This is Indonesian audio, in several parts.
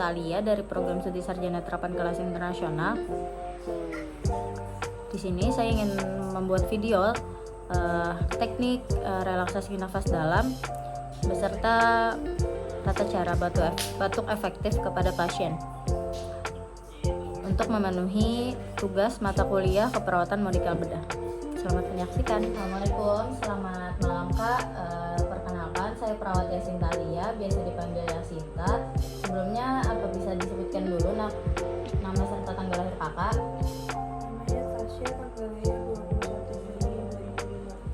Sintalia dari program studi sarjana terapan kelas internasional. Di sini saya ingin membuat video teknik relaksasi nafas dalam beserta tata cara batuk efektif kepada pasien untuk memenuhi tugas mata kuliah keperawatan medikal bedah. Selamat menyaksikan. Assalamualaikum, selamat malam Kak. Perkenalkan, saya perawat Yasin Talia, biasa dipanggil Yasinta. Sebelumnya apa bisa disebutkan dulu nama serta tanggal lahir Kakak? Namanya Tasya, tanggal lahir 21 Juni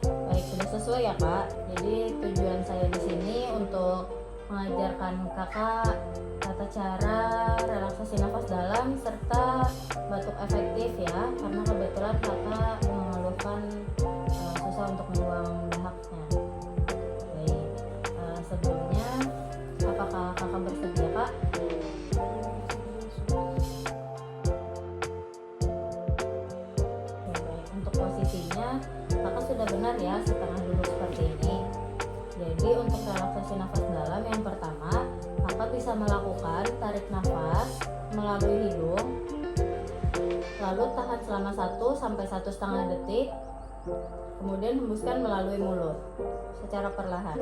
2005. Baik, sudah sesuai ya Kak. Jadi tujuan saya di sini untuk mengajarkan Kakak tata cara relaksasi nafas dalam serta batuk efektif ya, karena kebetulan Kakak mengeluhkan susah untuk membuang dahaknya. Baik, sebelumnya apakah Kakak bersedia Kak? Baik, untuk posisinya Kakak sudah benar ya, setengah duduk seperti ini. Jadi untuk relaksasi nafas dalam yang pertama, Kakak bisa melakukan tarik nafas melalui hidung, lalu tahan selama 1-1,5 detik, kemudian hembuskan melalui mulut secara perlahan.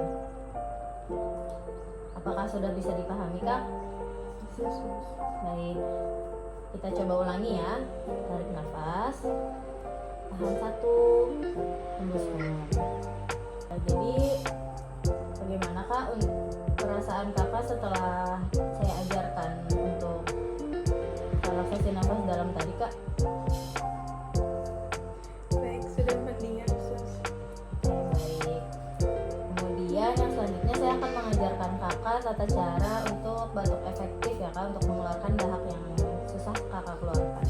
Apakah sudah bisa dipahami Kak? Baik, kita coba ulangi ya. Tarik nafas, tahan 1, hembuskan. Nah, jadi bagaimana Kak perasaan Kakak setelah saya ajarkan untuk relaksasi nafas dalam tadi Kak? Baik, sudah mendingan Sus. Baik. Kemudian yang selanjutnya saya akan mengajarkan Kakak tata cara untuk batuk efektif ya Kak, untuk mengeluarkan dahak yang susah Kakak keluarkan.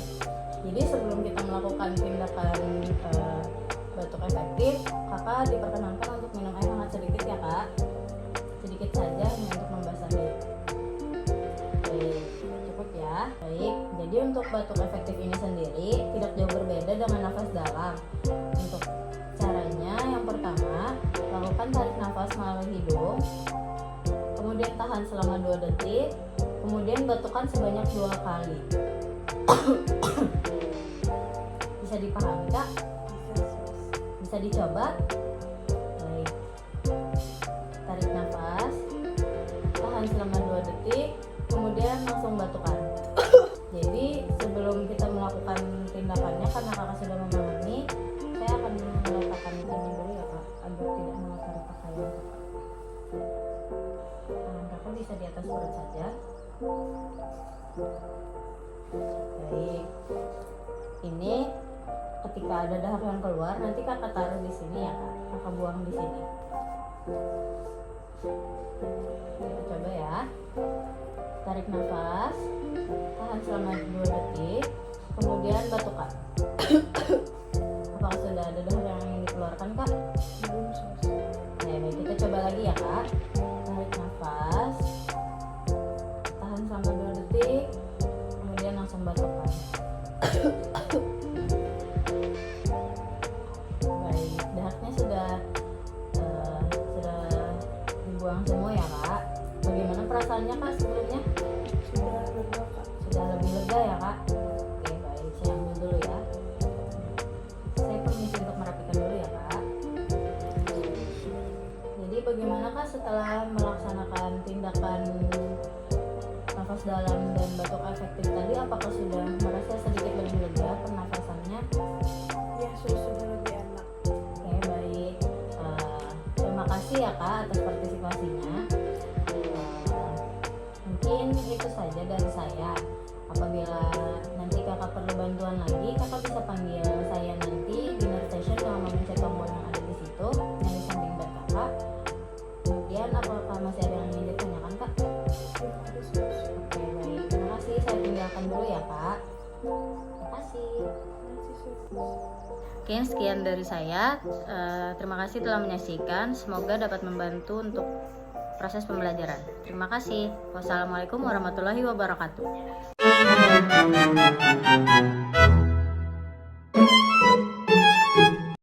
Jadi sebelum kita melakukan tindakan batuk efektif, Kakak diperkenankan untuk minum air hangat sedikit ya Kak. Sedikit saja hanya untuk membasahi. Baik, cukup ya. Baik, jadi untuk batuk efektif ini sendiri tidak jauh berbeda dengan nafas dalam. Untuk caranya yang pertama, lakukan tarik nafas melalui hidung, kemudian tahan selama 2 detik, kemudian batukkan sebanyak 2 kali. Bisa dipahami Kak? Bisa dicoba? Baik, tarik nafas, tahan selama 2 detik, kemudian langsung batukkan. Jadi sebelum kita melakukan tindakannya, karena Kakak sudah memahami, saya akan meletakkan ini dulu ya Kak, agar tidak mengotori pakaian. Tangan Kakak bisa di atas perut saja. Baik, ini ketika ada dahak yang keluar, nanti Kakak taruh di sini ya Kak, Kakak buang di sini. Kita coba ya. Tarik nafas, tahan selama 2 detik, kemudian batukkan. Apakah sudah ada dahak yang ingin dikeluarkan Kak? Belum Sus. Baik, kita coba lagi ya Kak. Tarik nafas, tahan selama 2 detik, kemudian langsung batukkan. Baik, dahaknya sudah dibuang semua ya Kak. Bagaimana perasaannya Kak sebelumnya? Sudah lega Kak. Sudah lebih lega ya Kak? Oke, baik, saya ambil dulu ya. Saya permisi untuk merapikan dulu ya Kak. Jadi bagaimana Kak setelah melaksanakan tindakan nafas dalam dan batuk efektif tadi, apakah sudah merasa sedikit lebih lega pernafasannya? Ya Sus, sudah lebih enak. Oke, baik. Terima kasih ya Kak atas partisipasinya. Mungkin itu saja dari saya. Apabila nanti Kakak perlu bantuan lagi, Kakak bisa panggil saya nanti di nurse station dengan memencet tombol yang ada di situ yang di samping bed Kakak. Kemudian apakah masih ada yang ingin ditanyakan Kak? Terima kasih Sus. Oke, baik. Terima kasih. Saya tinggalkan dulu ya Kak. Terima kasih. Terima kasih Sus. Oke, sekian dari saya. Terima kasih telah menyaksikan. Semoga dapat membantu untuk proses pembelajaran. Terima kasih. Wassalamualaikum warahmatullahi wabarakatuh.